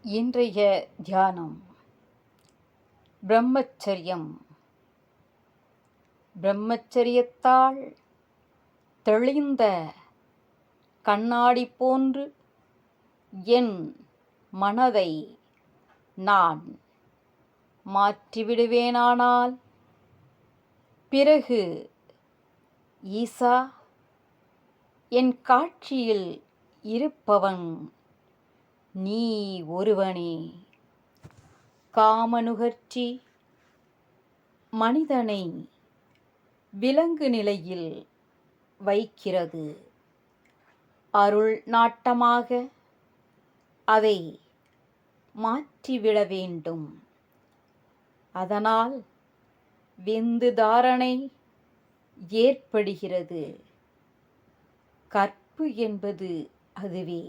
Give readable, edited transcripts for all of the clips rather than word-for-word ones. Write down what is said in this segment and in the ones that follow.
இன்றைய தியானம் பிரம்மச்சரியம். பிரம்மச்சரியத்தால் தெளிந்த கண்ணாடி போன்று என் மனதை நான் மாற்றிவிடுவேனானால் பிறகு ஈசா என் காட்சியில் இருப்பவன் நீ ஒருவனே. காமநுகர்ச்சி மனிதனை விலங்கு நிலையில் வைக்கிறது. அருள் நாட்டமாக அதை மாற்றிவிட வேண்டும். அதனால் விந்து தாரணை ஏற்படுகிறது. கற்பு என்பது அதுவே.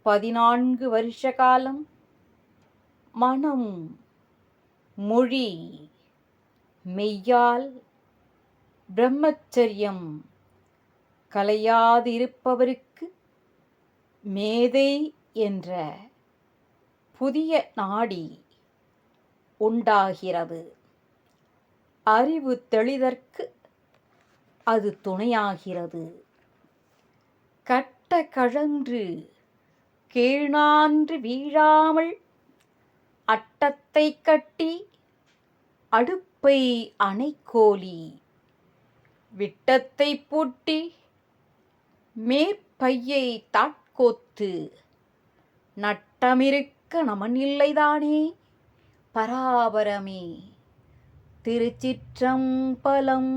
14 வருஷ காலம் மனம் மொழி மெய்யால் பிரம்மச்சரியம் கலையாதிருப்பவருக்கு மேதை என்ற புதிய நாடி உண்டாகிறது. அறிவு தெளிதற்கு அது துணையாகிறது. கட்ட கழன்று கீழ்நான்று வீழாமல் அட்டத்தை கட்டி அடுப்பை அணைக்கோலி விட்டத்தை பூட்டி மேற்பையை தாட்கோத்து நட்டமிருக்க நமனில்லைதானே பராபரமே. திருச்சிற்றம்பலம்.